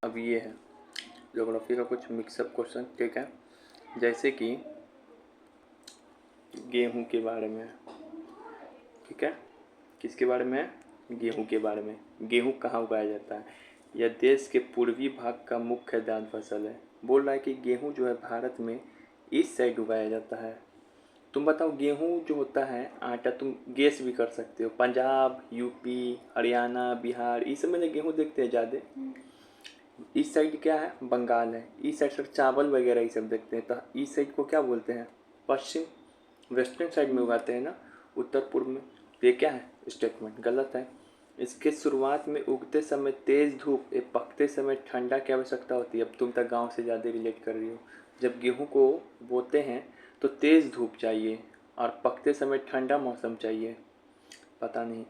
अब ये है ज्योग्राफी का कुछ मिक्सअप क्वेश्चन, ठीक है। जैसे कि गेहूं के बारे में, ठीक है। किसके बारे में है? गेहूं के बारे में। गेहूं कहाँ उगाया जाता है? यह देश के पूर्वी भाग का मुख्य दान फसल है। बोल रहा है कि गेहूं जो है भारत में इस साइड उगाया जाता है। तुम बताओ, गेहूं जो होता है आटा, तुम गेस भी कर सकते हो। पंजाब, यूपी, हरियाणा, बिहार, इस सब में गेहूं देखते हैं ज़्यादा। इस साइड क्या है? बंगाल है। इस साइड सर चावल वगैरह ये सब देखते हैं। तो इस साइड को क्या बोलते हैं? पश्चिम, वेस्टर्न साइड में उगाते हैं ना, उत्तर पूर्व में। तो ये क्या है? स्टेटमेंट गलत है। इसके शुरुआत में उगते समय तेज धूप, पकते समय ठंडा की आवश्यकता होती है। अब तुम तक गांव से ज़्यादा रिलेट कर रही हो। जब गेहूं को बोते हैं तो तेज़ धूप चाहिए और पकते समय ठंडा मौसम चाहिए। पता नहीं,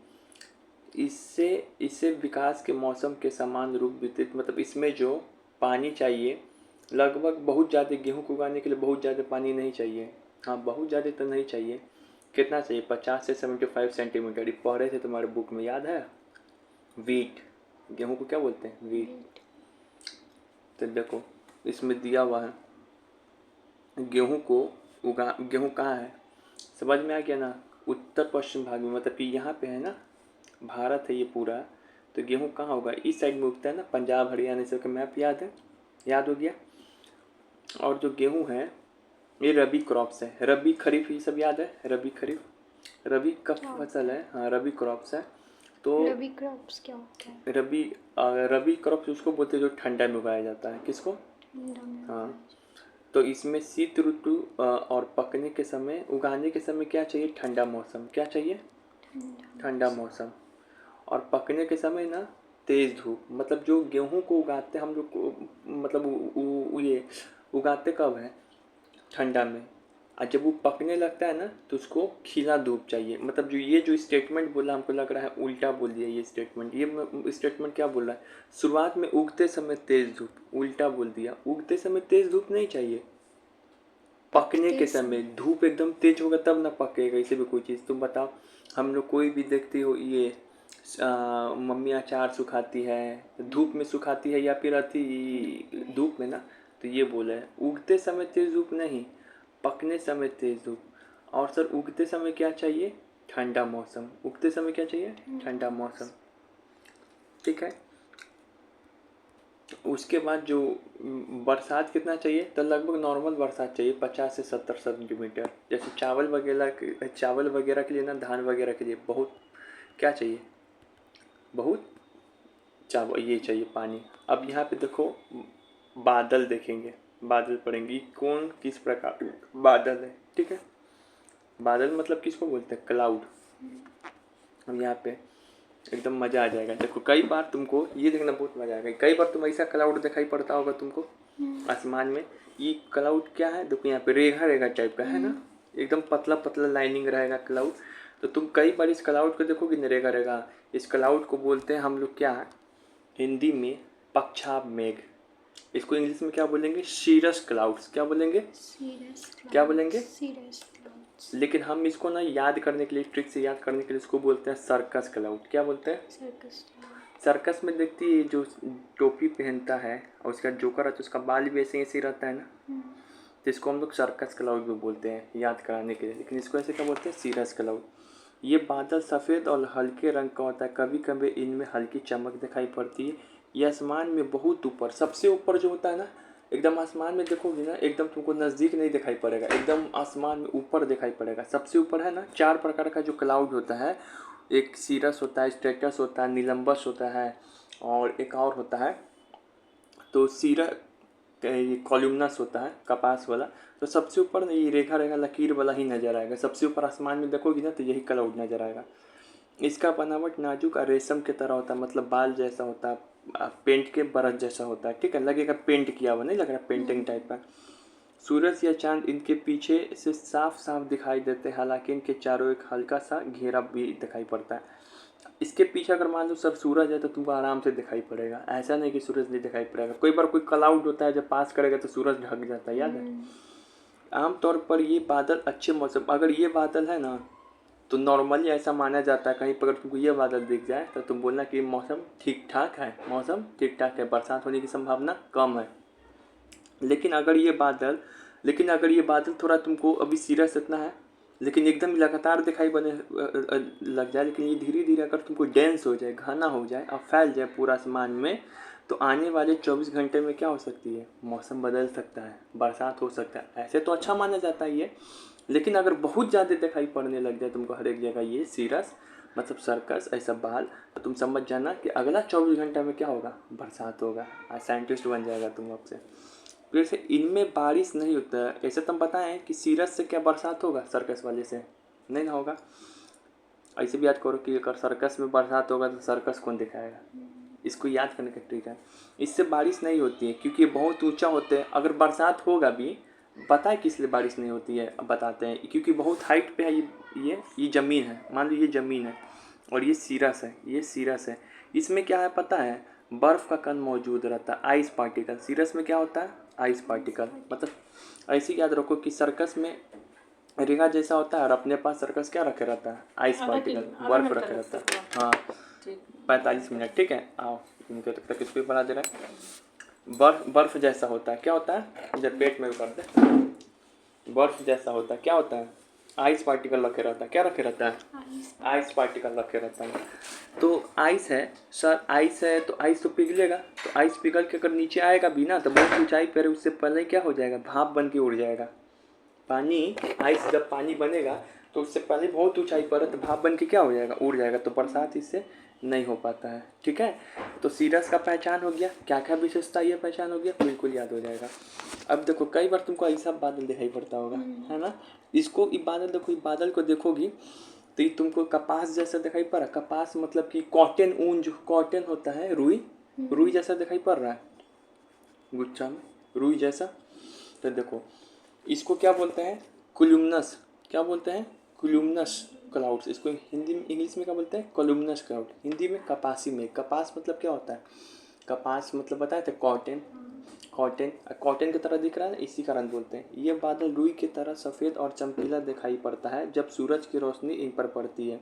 इससे इससे विकास के मौसम के समान रूप वितरित, मतलब इसमें जो पानी चाहिए लगभग बहुत ज़्यादा, गेहूं को उगाने के लिए बहुत ज़्यादा पानी नहीं चाहिए। हाँ, बहुत ज़्यादा तो नहीं चाहिए। कितना चाहिए? 50 से 75 सेंटीमीटर। ये पढ़े थे तुम्हारे बुक में, याद है? वीट, गेहूं को क्या बोलते हैं? वीट। तो देखो इसमें दिया हुआ है गेहूं को गेहूं कहाँ है? समझ में आ गया ना? उत्तर पश्चिम भाग में, मतलब कि यहाँ पे है ना, भारत है ये पूरा। तो गेहूं कहाँ होगा? इस साइड में उगता है ना, पंजाब, हरियाणा सब का मैप याद है? याद हो गया। और जो गेहूं है ये रबी क्रॉप्स है। रबी खरीफ ये सब याद है? रबी खरीफ, रबी का फसल है। हाँ, रबी क्रॉप्स है। तो रबी क्रॉप्स क्या होता है? रबी क्रॉप्स उसको बोलते हैं जो ठंडा में उगाया जाता है। किसको? हाँ। तो इसमें शीत ऋतु और पकने के समय, उगाने के समय क्या चाहिए? ठंडा मौसम। क्या चाहिए? ठंडा मौसम। और पकने के समय ना तेज धूप। मतलब जो गेहूं को उगाते हम लोग को, मतलब ये उगाते कब है? ठंडा में। और जब वो पकने लगता है ना तो उसको खिला धूप चाहिए। मतलब जो ये जो स्टेटमेंट बोला, हमको लग रहा है उल्टा बोल दिया ये स्टेटमेंट। ये स्टेटमेंट क्या बोल रहा है? शुरुआत में उगते समय तेज धूप, उल्टा बोल दिया। उगते समय तेज धूप नहीं चाहिए, पकने के समय धूप एकदम तेज होगा तब ना पकेगा। इसे भी कोई चीज़ तुम बताओ, हम लोग कोई भी देखती हो, ये मम्मी अचार सुखाती है, धूप में सुखाती है या फिर अति धूप में ना। तो ये बोला है उगते समय तेज धूप नहीं, पकने समय तेज धूप। और सर उगते समय क्या चाहिए? ठंडा मौसम। उगते समय क्या चाहिए? ठंडा मौसम, ठीक है। उसके बाद जो बरसात कितना चाहिए? तो लगभग नॉर्मल बरसात चाहिए 50 से 70 सेंटीमीटर। जैसे चावल वगैरह के लिए ना, धान वगैरह के लिए बहुत क्या चाहिए? बहुत चावल ये चाहिए, पानी। अब यहाँ पे देखो बादल देखेंगे, बादल पड़ेंगे। कौन किस प्रकार बादल है, ठीक है। बादल मतलब किसको बोलते हैं? क्लाउड। हम यहाँ पे एकदम मज़ा आ जाएगा। देखो कई बार तुमको ये देखना बहुत मज़ा आएगा। कई बार तुम ऐसा क्लाउड दिखाई पड़ता होगा तुमको आसमान में। ये क्लाउड क्या है? देखो यहाँ पे रेखा रेखा टाइप का है ना, एकदम पतला पतला लाइनिंग रहेगा क्लाउड। तो तुम कई बार इस क्लाउड को देखोगे ना, रेखा रेखा। इस क्लाउड को बोलते हैं हम लोग क्या है हिंदी में? पक्षाभ मेघ। इसको इंग्लिश में क्या बोलेंगे? Cirrus clouds. क्या बोलेंगे? क्या बोलेंगे? लेकिन हम इसको ना याद करने के लिए, ट्रिक से याद करने के लिए इसको बोलते हैं सर्कस क्लाउड। क्या बोलते हैं? सर्कस में देखती है जो टोपी पहनता है और उसका जोकर है तो उसका बाल भी ऐसे ऐसे रहता है ना, तो इसको हम लोग सर्कस क्लाउड भी बोलते हैं याद कराने के लिए। लेकिन इसको ऐसे क्या बोलते हैं? Cirrus cloud. ये बादल सफ़ेद और हल्के रंग का होता है। कभी कभी इनमें हल्की चमक दिखाई पड़ती है। ये आसमान में बहुत ऊपर, सबसे ऊपर जो होता है ना, एकदम आसमान में देखोगे ना, एकदम तुमको नज़दीक नहीं दिखाई पड़ेगा, एकदम आसमान में ऊपर दिखाई पड़ेगा। सबसे ऊपर है ना, 4 प्रकार का जो क्लाउड होता है, एक सीरस होता है, स्ट्रेटस होता है, निलम्बस होता है, और एक और होता है। तो ये कॉलुमनस होता है, कपास वाला। तो सबसे ऊपर ना ये रेखा रेखा लकीर वाला ही नज़र आएगा। सबसे ऊपर आसमान में देखोगी ना तो यही क्लाउड नज़र आएगा। इसका बनावट नाजुक और रेशम की तरह होता है, मतलब बाल जैसा होता है, पेंट के ब्रश जैसा होता है, ठीक है। लगेगा पेंट किया हुआ, नहीं लग रहा, पेंटिंग टाइप का। सूरज या चांद इनके पीछे से साफ साफ दिखाई देते हैं, हालांकि इनके चारों एक हल्का सा घेरा भी दिखाई पड़ता है। इसके पीछे अगर मान लो सब सूरज है तो तुमको आराम से दिखाई पड़ेगा। ऐसा नहीं कि सूरज नहीं दिखाई पड़ेगा। कोई बार कोई क्लाउड होता है जब पास करेगा तो सूरज ढक जाता है, याद है? आमतौर पर ये बादल अच्छे मौसम, अगर ये बादल है ना तो नॉर्मली ऐसा माना जाता है, कहीं पर अगर तुमको ये बादल दिख जाए तो तुम बोलना कि मौसम ठीक ठाक है, मौसम ठीक ठाक है, बरसात होने की संभावना कम है। लेकिन अगर ये बादल थोड़ा तुमको अभी सीरियस इतना है, लेकिन एकदम लगातार दिखाई बने लग जाए, लेकिन ये धीरे धीरे अगर तुमको डेंस हो जाए, घना हो जाए और फैल जाए पूरा आसमान में, तो आने वाले 24 घंटे में क्या हो सकती है, मौसम बदल सकता है, बरसात हो सकता है। ऐसे तो अच्छा माना जाता है ये, लेकिन अगर बहुत ज़्यादा दिखाई पड़ने लग जाए तुमको हर एक जगह ये सीरस मतलब सर्कस ऐसा बाल, तो तुम समझ जाना कि अगला 24 घंटा में क्या होगा, बरसात होगा। साइंटिस्ट बन जाएगा तुम अब से। वैसे इनमें बारिश नहीं होता है, ऐसे तुम बताएं कि सीरस से क्या बरसात होगा, सर्कस वाले से नहीं ना होगा। ऐसे भी याद करो कि अगर सर्कस में बरसात होगा तो सर्कस कौन दिखाएगा, इसको याद करने का तरीका है। इससे बारिश नहीं होती है क्योंकि ये बहुत ऊंचा होते हैं। अगर बरसात होगा भी, पता है किस लिए बारिश नहीं होती है, अब बताते हैं। क्योंकि बहुत हाइट पे है ये ज़मीन है, मान लो ये ज़मीन है और ये सीरस है। इसमें क्या है पता है, बर्फ़ का कण मौजूद रहता है, आइस पार्टिकल। सीरस में क्या होता है, आइस पार्टिकल। मतलब ऐसे याद रखो कि सर्कस में रेखा जैसा होता है और अपने पास सर्कस क्या रखे रहता है, आइस पार्टिकल, बर्फ रखे रहता है। हाँ 45 मिनट, ठीक है। आओ इनके तक इसको भी बना दे रहा है। बर्फ जैसा होता है, क्या होता है, जब पेट में कर दे, बर्फ जैसा होता है, क्या होता है, आइस पार्टिकल रखे रहता है। क्या रखे रहता है, आइस पार्टिकल रखे रहता है। तो आइस है सर, आइस है तो आइस तो पिघलेगा, तो आइस पिघल के अगर नीचे आएगा भी ना तो बहुत ऊंचाई पर, उससे पहले क्या हो जाएगा, भाप बन के उड़ जाएगा। पानी, आइस जब पानी बनेगा तो उससे पहले बहुत ऊंचाई पर है तो भाप बन के क्या हो जाएगा, उड़ जाएगा। तो बरसात इससे नहीं हो पाता है, ठीक है। तो सीरस का पहचान हो गया, क्या क्या विशेषता ये पहचान हो गया, बिल्कुल याद हो जाएगा। अब देखो कई बार तुमको ऐसा बादल दिखाई पड़ता होगा, है ना। इसको ये बादल देखो, ये बादल को देखोगी तो ये तुमको कपास जैसा दिखाई पड़ रहा है। कपास मतलब कि कॉटन, ऊन जो कॉटन होता है, रुई जैसा दिखाई पड़ रहा है, गुच्छा में रुई जैसा। तो देखो इसको क्या बोलते हैं, कुलुमनस। क्या बोलते हैं, कुलुमनस क्लाउड्स। इसको हिंदी में, इंग्लिश में क्या बोलते हैं, कोलुमनस क्लाउड। हिंदी में कपासी मेघ। कपास मतलब क्या होता है, कपास मतलब बताए थे कॉटन, कॉटन की तरह दिख रहा है, इसी कारण बोलते हैं। ये बादल रुई की तरह सफ़ेद और चमकीला दिखाई पड़ता है जब सूरज की रोशनी इन पर पड़ती है।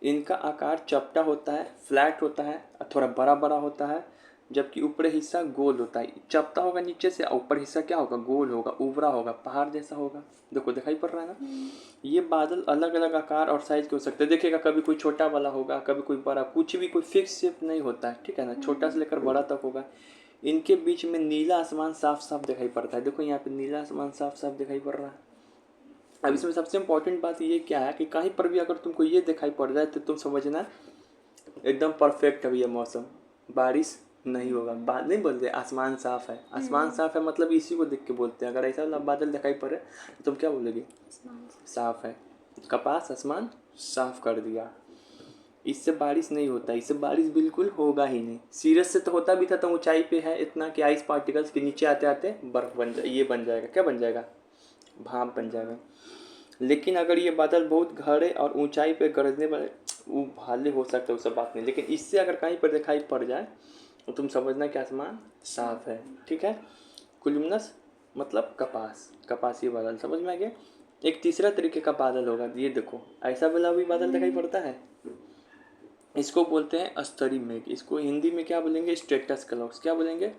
इनका आकार चपटा होता है, फ्लैट होता है, थोड़ा बड़ा बड़ा होता है, जबकि ऊपरी हिस्सा गोल होता है। चपटा होगा नीचे से, ऊपर हिस्सा क्या होगा, गोल होगा, उभरा होगा, पहाड़ जैसा होगा। देखो दिखाई पड़ रहा है ना। ये बादल अलग अलग आकार और साइज के हो सकते हैं। देखिएगा कभी कोई छोटा वाला होगा, कभी कोई बड़ा, कुछ भी कोई फिक्स शेप नहीं होता है, ठीक है ना। छोटा से लेकर बड़ा तक होगा। इनके बीच में नीला आसमान साफ साफ दिखाई पड़ता है। देखो यहाँ पे नीला आसमान साफ साफ दिखाई पड़ रहा है। अब इसमें सबसे इम्पोर्टेंट बात ये क्या है कि कहीं पर भी अगर तुमको ये दिखाई पड़ जाए तो तुम समझना एकदम परफेक्ट है ये मौसम, बारिश नहीं होगा। बात नहीं बोलते आसमान साफ है, आसमान साफ है मतलब इसी को देख के बोलते हैं। अगर ऐसा बादल दिखाई पड़े तो तुम क्या बोलोगी, साफ है। कपास आसमान साफ कर दिया, इससे बारिश नहीं होता, इससे बारिश बिल्कुल होगा ही नहीं। सीरस से तो होता भी था, तो ऊंचाई पे है इतना कि आइस पार्टिकल्स के नीचे आते आते बर्फ बन जाए, ये बन जाएगा, क्या बन जाएगा, भाप बन जाएगा। लेकिन अगर ये बादल बहुत गहरे और ऊंचाई पे गरजने वाले, वो भाले हो सकते हैं, वो सब बात नहीं। लेकिन इससे अगर कहीं पर दिखाई पड़ जाए तो तुम समझना कि आसमान साफ है, ठीक है। कुलुमनस मतलब कपास, कपासी बादल, समझ में आ गया। एक तीसरा तरीके का बादल होगा, ये देखो ऐसा वाला भी बादल दिखाई पड़ता है, इसको बोलते हैं अस्तरी मेघ। इसको हिंदी में क्या बोलेंगे, स्ट्रेटस क्लाउड्स। क्या बोलेंगे,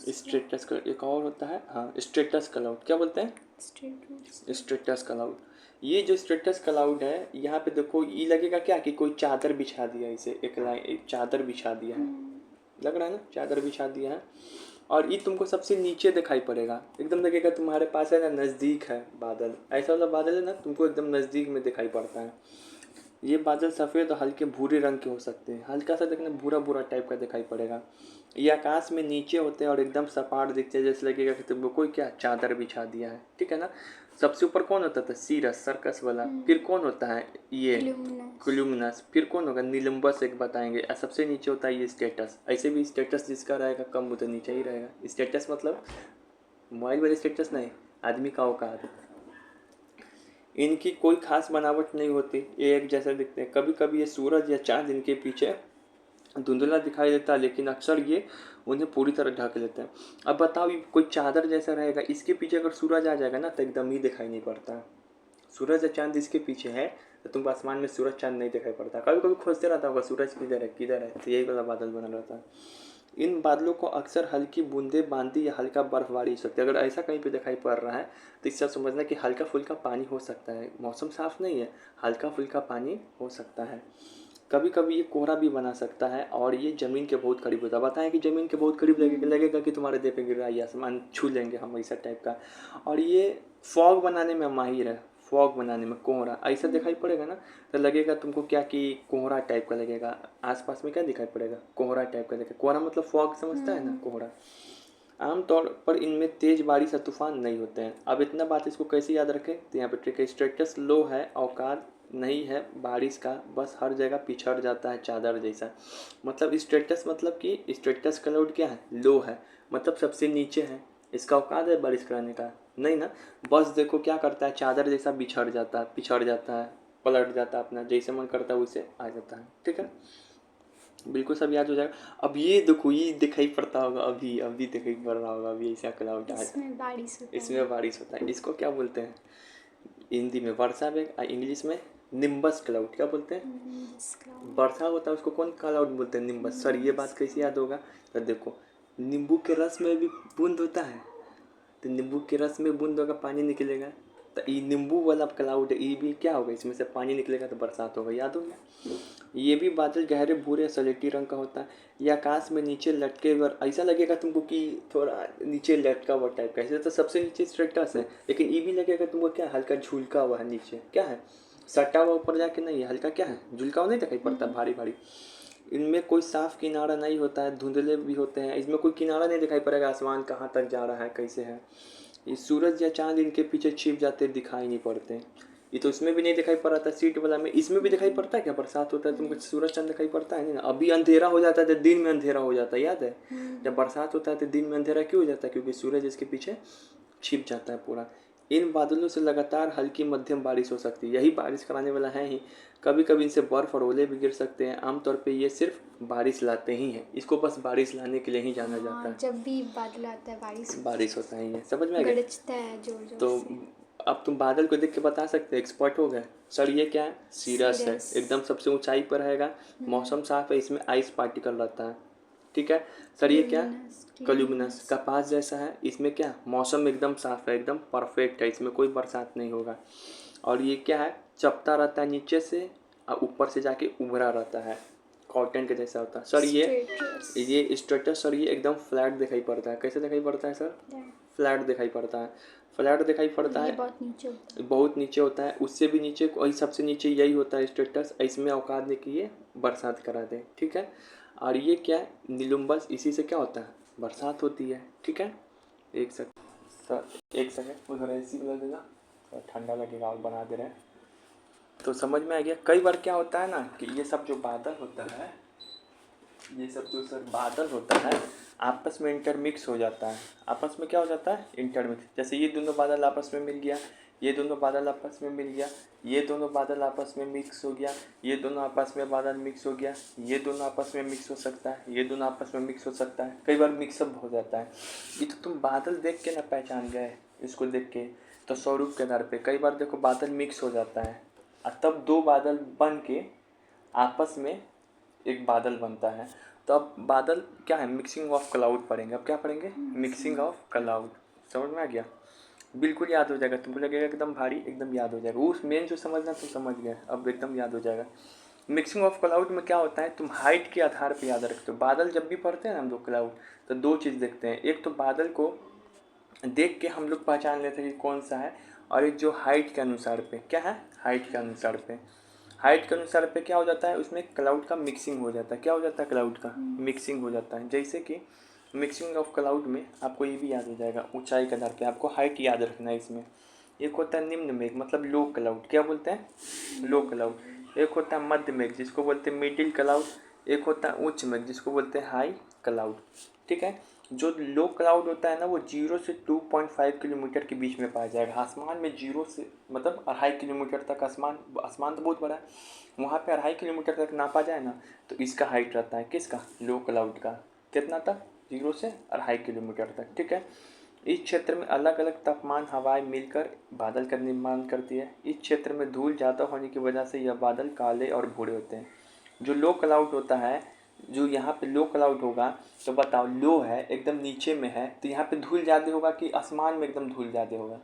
स्ट्रेटस क्लाउड। एक और होता है, हाँ स्ट्रेटस क्लाउड। क्या बोलते हैं, स्ट्रेटस क्लाउड। ये जो स्ट्रेटस क्लाउड है, यहाँ पे देखो ये लगेगा क्या कि कोई चादर बिछा दिया, इसे एक चादर बिछा दिया है, लग रहा है ना, चादर बिछा दिया है। और ये तुमको सबसे नीचे दिखाई पड़ेगा, एकदम लगेगा तुम्हारे पास है ना, नज़दीक है बादल। ऐसा वाला बादल है ना, तुमको एकदम नज़दीक में दिखाई पड़ता है। ये बादल सफ़ेद और हल्के भूरे रंग के हो सकते हैं, हल्का सा देखना भूरा भूरा टाइप का दिखाई पड़ेगा। ये आकाश में नीचे होते हैं और एकदम सपाट दिखते हैं, जैसे लगेगा कि तुमको कोई क्या चादर बिछा दिया है, ठीक है ना। सबसे ऊपर कौन होता था, सीरस सर्कस वाला। फिर कौन होता है, ये क्लूमनस। फिर कौन होगा, निलम्बस एक बताएंगे। और सबसे नीचे होता है ये स्टेटस। ऐसे भी स्टेटस जिसका रहेगा कम उतना नीचे ही रहेगा। स्टेटस मतलब मोबाइल वाले स्टेटस नहीं, आदमी का औकात। इनकी कोई खास बनावट नहीं होती, ये एक जैसे दिखते हैं। कभी कभी ये सूरज या चांद इनके पीछे धुंधला दिखाई देता है, लेकिन अक्सर ये उन्हें पूरी तरह ढक लेते हैं। अब बताओ, ये कोई चादर जैसा रहेगा, इसके पीछे अगर सूरज आ जाएगा ना तो एकदम ही दिखाई नहीं पड़ता है। सूरज या चांद इसके पीछे है तो तुमको आसमान में सूरज चांद नहीं दिखाई पड़ता। कभी कभी खोजते रहता होगा सूरज किधर है, तो यही वाला बादल बना रहता है। इन बादलों को अक्सर हल्की बूंदें बांदी या हल्का बर्फबारी हो सकती है। अगर ऐसा कहीं पे दिखाई पड़ रहा है तो इससे समझना कि हल्का फुल्का पानी हो सकता है, मौसम साफ नहीं है, हल्का फुल्का पानी हो सकता है। कभी कभी ये कोहरा भी बना सकता है और ये ज़मीन के बहुत करीब होता है। बताएं कि ज़मीन के बहुत करीब लगेगा कि तुम्हारे देह पे गिर रहा है, आसमान छू लेंगे हम, ऐसा टाइप का। और ये फॉग बनाने में माहिर है, फॉग बनाने में, कोहरा ऐसा दिखाई पड़ेगा ना तो लगेगा तुमको क्या कि कोहरा टाइप का लगेगा। आसपास में क्या दिखाई पड़ेगा, कोहरा टाइप का लगेगा। कोहरा मतलब फॉग समझता है ना, कोहरा। आमतौर पर इनमें तेज बारिश या तूफान नहीं होते हैं। अब इतना बात इसको कैसे याद रखें, तो यहाँ पे ट्रिक है। स्ट्रेटस लो है, औकात नहीं है बारिश का, बस हर जगह पिछड़ जाता है चादर जैसा। मतलब स्ट्रेटस मतलब कि स्ट्रेटस क्लाउड क्या है, लो है, मतलब सबसे नीचे है। इसका औकात है बारिश कराने का नहीं ना, बस देखो क्या करता है, चादर जैसा बिछड़ जाता है, पिछड़ जाता है, पलट जाता है, अपना जैसे मन करता है वैसे आ जाता है। ठीक है, बिल्कुल सब याद हो जाएगा। अब ये देखो, ये दिखाई पड़ता होगा, अभी अभी दिखाई पड़ रहा होगा, अभी ऐसा क्लाउड है, इसमें बारिश होता है। इसमें बारिश होता है। इसको क्या बोलते हैं हिंदी में, वर्षा मेघ, इंग्लिश में निम्बस क्लाउड। क्या बोलते हैं, वर्षा होता है उसको कौन क्लाउड बोलते हैं, निम्बस। सर ये बात कैसे याद होगा, तो देखो नींबू के रस में भी बूंद होता है, तो नींबू के रस में बूंद होगा, पानी निकलेगा, तो ये नींबू वाला क्लाउड है, ये भी क्या होगा, इसमें से पानी निकलेगा तो बरसात होगा। याद हो गया। ये भी बादल गहरे भूरे या सलेटी रंग का होता है। ये आकाश में नीचे लटके हुए, ऐसा लगेगा तुमको कि थोड़ा नीचे लटका हुआ टाइप का, ऐसे तो सबसे नीचे स्ट्रेटस है, लेकिन ये भी लगेगा तुमको क्या, हल्का झुलका हुआ है नीचे, क्या है, सटा हुआ ऊपर जाके नहीं है, हल्का क्या है, झुलका हुआ नहीं दिखाई पड़ता, भारी भारी। इनमें कोई साफ किनारा नहीं होता है, धुंधले भी होते हैं, इसमें कोई किनारा नहीं दिखाई पड़ेगा, आसमान कहाँ तक जा रहा है, कैसे है। ये सूरज या चांद इनके पीछे छिप जाते दिखाई नहीं पड़ते। ये तो इसमें भी नहीं दिखाई पड़ रहा था सीट वाला में, इसमें भी दिखाई पड़ता है क्या, बरसात होता है तुमको सूरज चांद दिखाई पड़ता है नहीं ना। अभी अंधेरा हो जाता है तो दिन में अंधेरा हो जाता है, याद है। जब बरसात होता है तो दिन में अंधेरा क्यों हो जाता है, क्योंकि सूरज इसके पीछे छिप जाता है पूरा। इन बादलों से लगातार हल्की मध्यम बारिश हो सकती है, यही बारिश कराने वाला है ही। कभी कभी इनसे बर्फ और ओले भी गिर सकते हैं। आमतौर पे ये सिर्फ बारिश लाते ही हैं, इसको बस बारिश लाने के लिए ही जाना जाता है। जब भी बादल आता है बारिश होता है, ये समझ में आ गया। गरजता है जोर जोर तो से। अब तुम बादल को देख के बता सकते हैं, एक्सपर्ट हो गए। सर ये क्या है, सीरस है, Cirrus। एकदम सबसे ऊंचाई पर रहेगा, मौसम साफ है, इसमें आइस पार्टिकल रहता है। ठीक है सर, ये क्या, कल्यूमिनस, कपास जैसा है, इसमें क्या, मौसम एकदम साफ है, एकदम परफेक्ट है, इसमें कोई बरसात नहीं होगा। और ये क्या है, चपटा रहता है नीचे से और ऊपर से जाके उभरा रहता है, कॉटन के जैसा होता है। सर ये स्ट्रेटस, सर ये एकदम फ्लैट दिखाई पड़ता है। कैसे दिखाई पड़ता है सर, फ्लैट दिखाई पड़ता है, फ्लैट दिखाई पड़ता है, बहुत नीचे होता है, उससे भी नीचे, वही सबसे नीचे यही होता है स्ट्रेटस। इसमें औकात नहीं कि ये बरसात करा दे। ठीक है, और ये क्या है, निलुम्बस, इसी से क्या होता है, बरसात होती है। ठीक है, एक सेकंड सर, एक सेकंड उधर ऐसी बदल देना, ठंडा लगेगा और बना दे रहे हैं। तो समझ में आ गया। कई बार क्या होता है ना कि ये सब जो बादल होता है, ये सब जो सर बादल होता है आपस में इंटरमिक्स हो जाता है। आपस में क्या हो जाता है, इंटरमिक्स। जैसे ये दोनों बादल आपस में मिल गया, ये दोनों बादल आपस में मिल गया, ये दोनों बादल आपस में मिक्स हो गया, ये दोनों आपस में बादल मिक्स हो गया, ये दोनों आपस में मिक्स हो सकता है, ये दोनों आपस में मिक्स हो सकता है। कई बार मिक्सअप हो जाता है। ये तो तुम बादल देख के ना पहचान गए, इसको देख के तो स्वरूप के आधार पे कई बार देखो बादल मिक्स हो जाता है और तब दो बादल बन के आपस में एक बादल बनता है। तो अब बादल क्या है, मिक्सिंग ऑफ क्लाउड पढ़ेंगे। अब क्या पढ़ेंगे, मिक्सिंग ऑफ क्लाउड। समझ में आ गया, बिल्कुल याद हो जाएगा तुमको, लगेगा एकदम भारी, एकदम याद हो जाएगा। उस मेन जो समझना तुम समझ गए, अब एकदम याद हो जाएगा। मिक्सिंग ऑफ क्लाउड में क्या होता है, तुम हाइट के आधार पर याद रखते हो। बादल जब भी पढ़ते हैं ना हम लोग क्लाउड, तो दो चीज़ देखते हैं, एक तो बादल को देख के हम लोग पहचान लेते हैं कि कौन सा है, और एक जो हाइट के अनुसार पे, क्या है, हाइट के अनुसार पे, हाइट के अनुसार पे क्या हो जाता है, उसमें क्लाउड का मिक्सिंग हो जाता है। क्या हो जाता है, क्लाउड का मिक्सिंग हो जाता है। जैसे कि मिक्सिंग ऑफ क्लाउड में आपको ये भी याद हो जाएगा, ऊंचाई के आधार पे आपको हाइट याद रखना है। इसमें एक होता है निम्न मेघ, मतलब लो क्लाउड, क्या बोलते हैं, लो क्लाउड। एक होता है मध्य मेघ, जिसको बोलते हैं मिडिल क्लाउड। एक होता है उच्च मेघ, जिसको बोलते हैं हाई क्लाउड। ठीक है, जो लो क्लाउड होता है ना, वो 0 से 2.5 किलोमीटर के बीच में पाया जाएगा। आसमान में 0 से मतलब 2.5 किलोमीटर तक, आसमान तो बहुत बड़ा है, वहाँ पे 2.5 किलोमीटर तक नापा जाए ना, तो इसका हाइट रहता है, किसका, लो क्लाउड का। कितना तक, 0 से 2.5 किलोमीटर तक। ठीक है, इस क्षेत्र में अलग अलग तापमान हवाएं मिलकर बादल का निर्माण करती है। इस क्षेत्र में धूल ज़्यादा होने की वजह से यह बादल काले और भूरे होते हैं। जो लो क्लाउड होता है, जो यहाँ पे लो क्लाउड होगा, तो बताओ लो है एकदम नीचे में है, तो यहाँ पे धूल ज़्यादा होगा कि आसमान में एकदम धूल ज़्यादा होगा?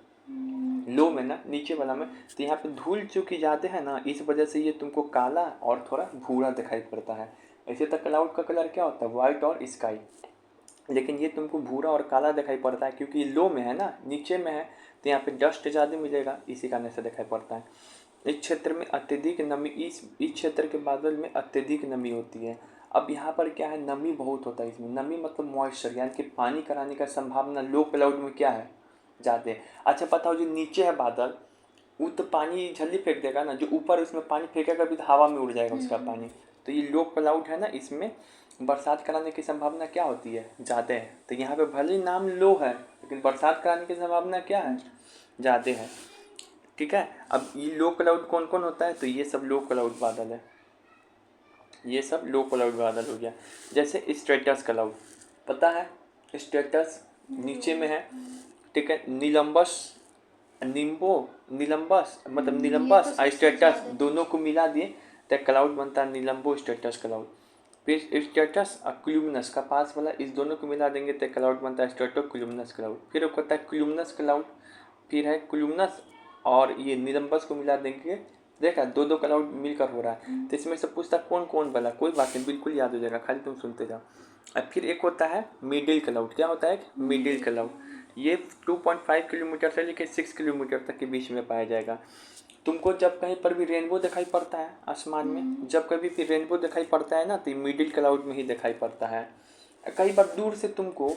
लो में ना, नीचे वाला में। तो यहाँ पे धूल चूँकि ज़्यादा है ना, इस वजह से ये तुमको काला और थोड़ा भूरा दिखाई पड़ता है। ऐसे तो क्लाउड का कलर क्या होता है? वाइट और स्काई। लेकिन ये तुमको भूरा और काला दिखाई पड़ता है क्योंकि ये लो में है ना, नीचे में है, तो यहाँ पे डस्ट ज़्यादा मिलेगा, इसी कारण से दिखाई पड़ता है। इस क्षेत्र में अत्यधिक नमी, इस क्षेत्र के बादल में अत्यधिक नमी होती है। अब यहाँ पर क्या है, नमी बहुत होता है इसमें। नमी मतलब मॉइस्चर, यानी कि पानी कराने का संभावना लो क्लाउड में क्या है? ज़्यादा है। अच्छा बताओ, जो नीचे है बादल, वो तो पानी झल्ली फेंक देगा ना, जो ऊपर उसमें पानी फेंकेगा भी तो हवा में उड़ जाएगा उसका पानी। तो ये लो क्लाउड है ना, इसमें बरसात कराने की संभावना क्या होती है? ज़्यादा है। तो यहाँ पे भले ही नाम लो है, लेकिन बरसात कराने की संभावना क्या है? ज़्यादा है। ठीक है। अब ये लो क्लाउड कौन कौन होता है? तो ये सब लो क्लाउड बादल है, ये सब लो क्लाउड बादल हो गया। जैसे स्ट्रेटस क्लाउड, पता है स्ट्रेटस नीचे में है, ठीक है। निलंबस, निलंबस मतलब निलंबस और स्ट्रेटस दोनों को मिला दिए तो क्लाउड बनता है निलंबो स्ट्रेटस क्लाउड। फिर स्ट्रेटस और क्लूमिनस का पास वाला, इस दोनों को मिला देंगे तो क्लाउड बनता है स्ट्रेटो क्लूमिनस क्लाउड। फिर वो होता है क्लूमिनस क्लाउड, फिर है क्लूमिनस और ये निलंबस को मिला देंगे। देखा, दो दो क्लाउड मिलकर हो रहा है। तो इसमें से पूछता कौन कौन वाला, कोई बात नहीं, बिल्कुल याद हो जाएगा, खाली तुम सुनते जाओ। अब फिर एक होता है मिडिल क्लाउड। क्या होता है? Middle cloud. ये 2.5 किलोमीटर से लेकर 6 किलोमीटर तक के बीच में पाया जाएगा। तुमको जब कहीं पर भी रेनबो दिखाई पड़ता है आसमान में, जब कभी भी रेनबो दिखाई पड़ता है ना, तो मिडिल क्लाउड में ही दिखाई पड़ता है। कई बार दूर से तुमको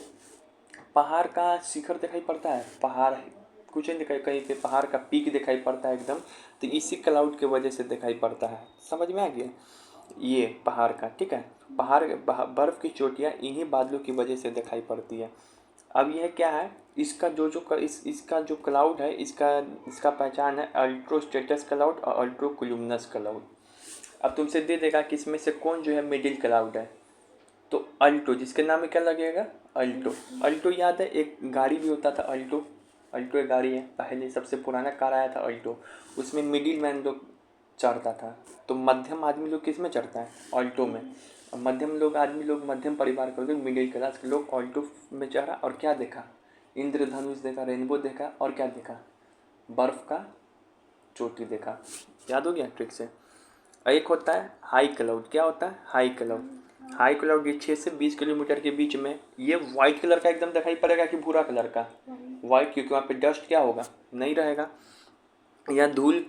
पहाड़ का शिखर दिखाई पड़ता है, पहाड़ कुछ नहीं दिखाई, कहीं पे पहाड़ का पीक दिखाई पड़ता है एकदम, तो इसी क्लाउड की वजह से दिखाई पड़ता है। समझ में आ गया? ये पहाड़ का, ठीक है, पहाड़ बर्फ़ की चोटियाँ इन्हीं बादलों की वजह से दिखाई पड़ती है। अब यह क्या है, इसका इसका जो क्लाउड है, इसका पहचान है अल्ट्रोस्ट्रेटस क्लाउड और अल्ट्रोक्लूमिनस क्लाउड। अब तुमसे दे देगा कि इसमें से कौन जो है मिडिल क्लाउड है, तो अल्टो, जिसके नाम में क्या लगेगा? अल्टो। अल्टो याद है, एक गाड़ी भी होता था अल्टो। अल्टो एक गाड़ी है, पहले सबसे पुराना कार आया था अल्टो, उसमें मिडिल मैन लोग चढ़ता था। तो मध्यम आदमी लोग किस में चढ़ता है? अल्टो में। मध्यम लोग मध्यम परिवार के लोग, मिडिल क्लास के लोग ऑल्टो में चढ़ा और क्या देखा? इंद्रधनुष देखा, रेनबो देखा और क्या देखा? बर्फ़ का चोटी देखा। याद हो गया ट्रिक से? एक होता है हाई क्लाउड। क्या होता है? High cloud. हाई क्लाउड ये 6 से 20 किलोमीटर के बीच में, ये वाइट कलर का एकदम दिखाई पड़ेगा कि भूरा कलर का? वाइट, क्योंकि वहाँ पे डस्ट क्या होगा? नहीं रहेगा। या धूल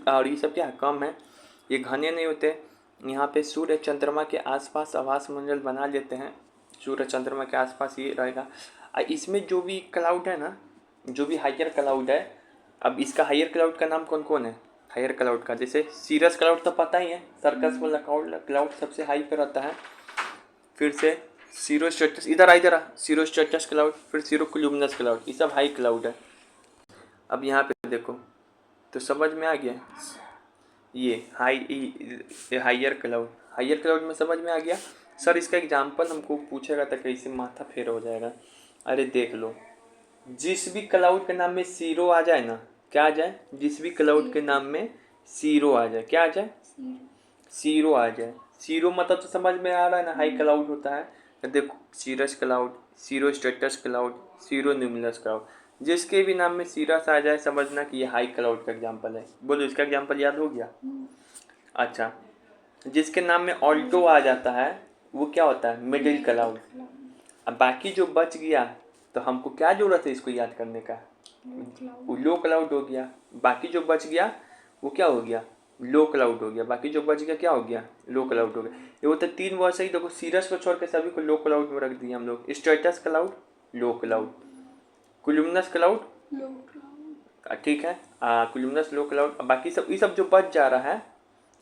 और ये सब क्या है? कम है, ये घने नहीं होते। यहाँ पे सूर्य चंद्रमा के आसपास आवास मंडल बना लेते हैं, सूर्य चंद्रमा के आसपास ये रहेगा। इसमें जो भी क्लाउड है ना, जो भी हायर क्लाउड है, अब इसका हायर क्लाउड का नाम कौन कौन है? हायर क्लाउड का, जैसे सीरस क्लाउड तो पता ही है, सर्कस वाला क्लाउड सबसे हाई पे रहता है। फिर से सीरोस्ट्रेटस, इधर आ सीरोस्ट्रेटस क्लाउड, फिर सीरोक्लूमिनस क्लाउड, ये सब हाई क्लाउड है। अब यहाँ पे देखो तो समझ में आ गया, ये हायर क्लाउड में समझ में आ गया। सर इसका एग्जाम्पल हमको पूछेगा तो कैसे माथा फेर हो जाएगा। अरे देख लो, जिस भी क्लाउड के नाम में सीरो आ जाए ना, क्या आ जाए? जिस भी क्लाउड के नाम में सीरो आ जाए, क्या आ जाए? सीरो आ जाए। सीरो मतलब तो समझ में आ रहा है ना, हाई क्लाउड होता है। तो देखो, सीरस क्लाउड, सीरोस्ट्रेटस क्लाउड, सीरोन्यूमुलस क्लाउड, जिसके भी नाम में सीरस आ जाए समझना कि ये हाई क्लाउड का एग्जाम्पल है। बोलो, इसका एग्जाम्पल याद हो गया? अच्छा, जिसके नाम में ऑल्टो आ जाता है वो क्या होता है? Middle cloud. अब बाकी जो बच गया तो हमको क्या ज़रूरत है इसको याद करने का? वो लो क्लाउड हो गया। बाकी जो बच गया वो क्या हो गया? लो क्लाउड हो गया। बाकी जो बच गया क्या हो गया? लो क्लाउड हो गया। ये वो तो 3 वर्ड से ही देखो, सीरस को छोड़ के सभी को लो क्लाउड में रख दिया हम लोग। स्ट्रेटस cloud low cloud, कुलुमिनस cloud low cloud, ठीक है, कुलुमिनस लो क्लाउड। बाकी सब, ये सब जो बच जा रहा है,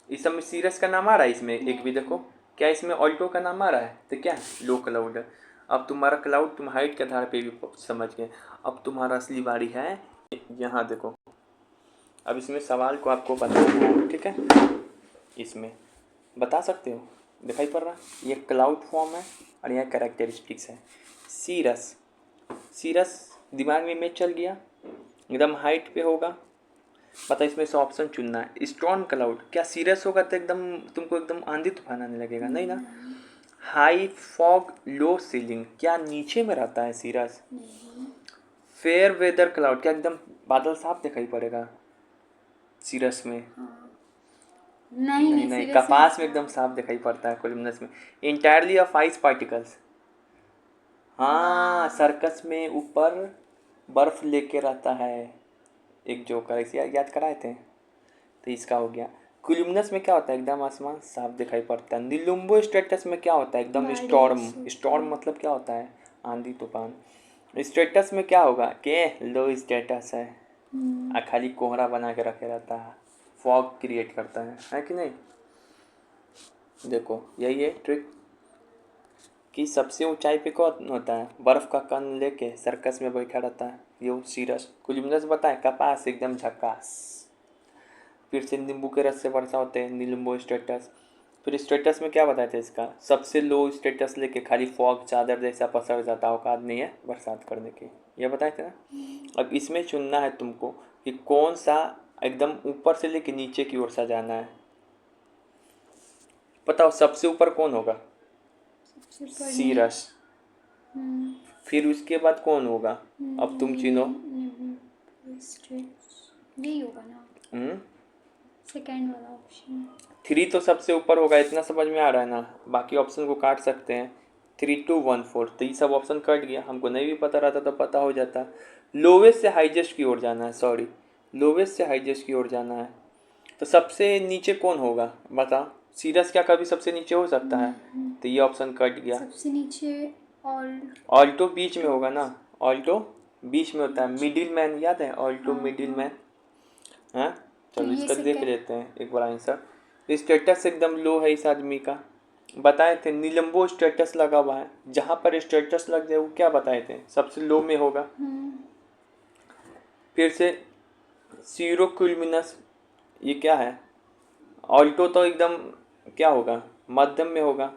इस सब में सीरस का नाम आ रहा है, इसमें एक भी देखो, क्या इसमें ऑल्टो का नाम आ रहा है? तो क्या लो क्लाउड है। अब तुम्हारा क्लाउड तुम हाइट के आधार पे भी समझ गए। अब तुम्हारा असली बारी है, यहाँ देखो। अब इसमें सवाल को आपको बताना है, ठीक है, इसमें बता सकते हो, दिखाई पड़ रहा है? ये क्लाउड फॉर्म है और यह कैरेक्टरिस्टिक्स है। सीरस सीरस दिमाग में इमेज चल गया, एकदम हाइट पे होगा। पता इसमें से ऑप्शन चुनना है। स्टॉर्म क्लाउड, क्या सीरियस होगा तो एकदम तुमको एकदम आंधी तूफान आने लगेगा, नहीं ना। हाई फॉग लो सीलिंग, क्या नीचे में रहता है सीरस। नहीं। फेयर वेदर क्लाउड, क्या एकदम बादल साफ दिखाई पड़ेगा सीरस में। हाँ। नहीं नहीं नहीं, नहीं, सीरियस कपास में एकदम साफ दिखाई पड़ता है कोलुमनस में। इंटायरली ऑफ आइस पार्टिकल्स, हाँ सर्कस में ऊपर बर्फ लेके रहता है एक जोकर, इसे याद कराए थे। तो इसका हो गया। कोलुमनस में क्या होता है, एकदम आसमान साफ दिखाई पड़ता है। निलुम्बो स्ट्रेटस में क्या होता है, एकदम स्टॉर्म। स्टॉर्म मतलब क्या होता है, आंधी तूफान। स्ट्रेटस में क्या होगा के लो स्टेटस है, खाली कोहरा बना के रखे रहता है, फॉग क्रिएट करता है कि नहीं। देखो यही है ट्रिक कि सबसे ऊंचाई पे कौन होता है, बर्फ का कण लेके सर्कस में बैठा रहता है ये सीरस। कोलुमनस बताए कपास एकदम झकास। फिर से नींबू के रस से वर्षा होते हैं, निलुम्बो स्टेटस। फिर स्टेटस में क्या बताए थे इसका, सबसे लो स्टेटस लेके खाली फॉग चादर जैसा पसर जाता, औकात नहीं है बरसात करने की, ये बताए थे ना। अब इसमें चुनना है तुमको कि कौन सा एकदम ऊपर से लेके नीचे की ओर सा जाना है। बताओ सबसे ऊपर कौन होगा, सीरस। फिर उसके बाद कौन होगा, अब तुम चुनो। यही होगा ना, सेकंड वाला ऑप्शन। 3 तो सबसे ऊपर होगा, इतना समझ में आ रहा है ना, बाकी ऑप्शन को काट सकते हैं। 3 2 1 4, तो ये सब ऑप्शन कट गया, हमको नहीं भी पता रहता तो पता हो जाता। लोवेस्ट से हाईएस्ट की ओर जाना है, सॉरी लोवेस्ट से हाईएस्ट की ओर जाना है। तो सबसे नीचे कौन होगा बता, सीरस क्या कभी सबसे नीचे हो सकता है, तो ये ऑप्शन कट गया। सबसे नीचे ऑल्टो बीच में होगा ना, ऑल्टो बीच में होता है। मिडिल मैन याद है, ऑल्टो मिडिल मैन, हाँ तो चलो ये इसका देख सेकंड। लेते हैं एक बार आंसर। स्टेटस एकदम लो है इस आदमी का, बताए थे निलंबो स्टेटस लगा हुआ है, जहाँ पर स्टेटस लग जाए वो क्या बताए थे सबसे लो में होगा। फिर से सीरोक्यूलमिनस, ये क्या है, ऑल्टो तो एकदम क्या होगा, मध्यम में होगा।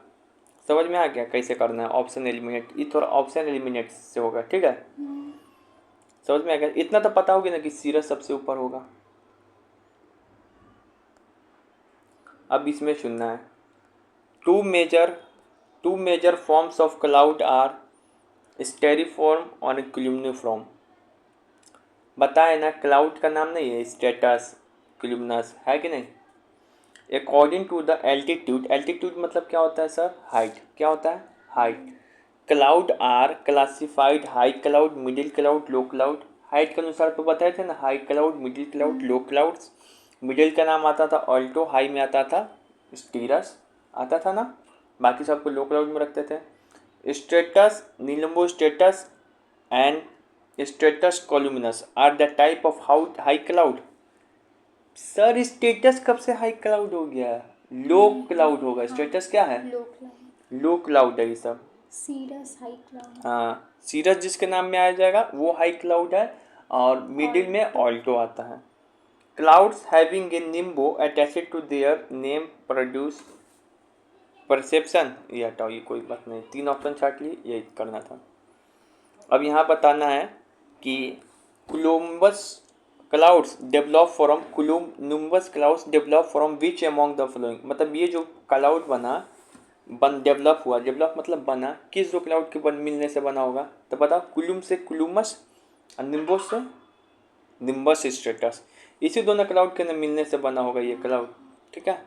समझ में आ गया कैसे करना है, ऑप्शन एलिमिनेट, ये थोड़ा ऑप्शन एलिमिनेट से होगा, ठीक है। समझ में आ गया, इतना तो पता होगी ना कि सीरस सबसे ऊपर होगा। अब इसमें चुनना है, two major forms of cloud are stratiform और क्लुमिनिफॉर्म। बताए ना, क्लाउड का नाम नहीं है स्टेटस क्लुमिनस, है कि नहीं। According to the altitude, altitude मतलब क्या होता है सर, हाइट, क्या होता है height. Cloud are classified high cloud, middle cloud, low cloud. Height के अनुसार तो बताए थे ना, high cloud, middle cloud, low clouds. Middle का नाम आता था ऑल्टो, हाई में आता था स्टीरस, आता था ना, बाकी सबको लो क्लाउड में रखते थे। Stratus, nimbostratus and stratocumulus are the type of high cloud. Cirrostratus कब से हाई क्लाउड हो गया, लो क्लाउड होगा। स्टेटस क्या है, लो क्लाउड है ये सब। Cirrus high cloud. हाँ सीरस जिसके नाम में आ जाएगा वो हाई क्लाउड है, और मिडिल में ऑल्टो आता है। Clouds having a nimbo attached to their name produce perception, ये हटाओ, ये कोई बात नहीं, 3 ऑप्शन छाट लिए, यही करना था। अब यहाँ बताना है कि Columbus clouds develop from, Columbus clouds develop from which among the following, मतलब ये जो क्लाउड डेवलप हुआ, डेवलप मतलब बना, किस दो क्लाउड के मिलने से बना होगा। तो बताओ, कुलुम से कुलुमस और निम्बस से निम्बस स्ट्रेटस, इसी दोनों क्लाउड के मिलने से बना होगा ये क्लाउड, ठीक है।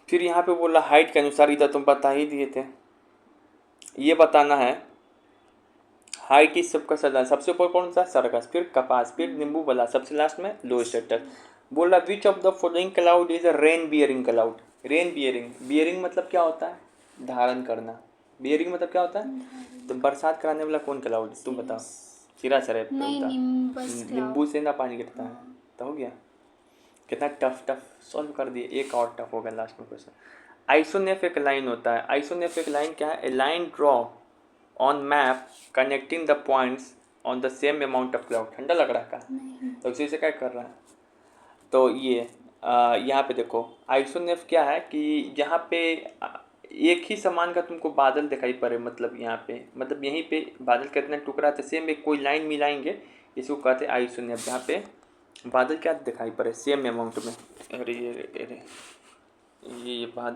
फिर यहाँ पे बोला हाइट के अनुसार, इधर तुम बता ही दिए थे, ये बताना है हाइट इस सबका सदा सबसे ऊपर कौन सा, सर्कस, फिर कपास, फिर नींबू वाला, सबसे लास्ट में लो स्टेटस। बोला which of the following cloud is a rain bearing cloud. Rain bearing, bearing मतलब क्या होता है, धारण करना। बियरिंग मतलब क्या होता है, तो बरसात कराने वाला कौन क्लाउड, तुम बताओ। सिरा सर नहीं, निम्बस नींबू से ना पानी गिरता है, तो हो गया। कितना टफ सॉल्व कर दिए, एक और टफ होगा लास्ट में क्वेश्चन। आइसोनेफ एक लाइन होता है, आइसोनेफ एक लाइन क्या है, a line draw on map connecting the points on the same amount of cloud. ठंडा लग रहा है का, तो उसी से क्या कर रहा है, तो ये यहाँ पे देखो आइसोनेफ क्या है कि जहाँ पे एक ही समान का तुमको बादल दिखाई पड़े, मतलब यहाँ पे, मतलब यहीं पे बादल का इतना टुकड़ा था, सेम एक कोई लाइन मिलाएंगे, इसको कहते हैं आयुशून्य। यहाँ पे बादल क्या दिखाई पड़े सेम अमाउंट में। अरे ये बादल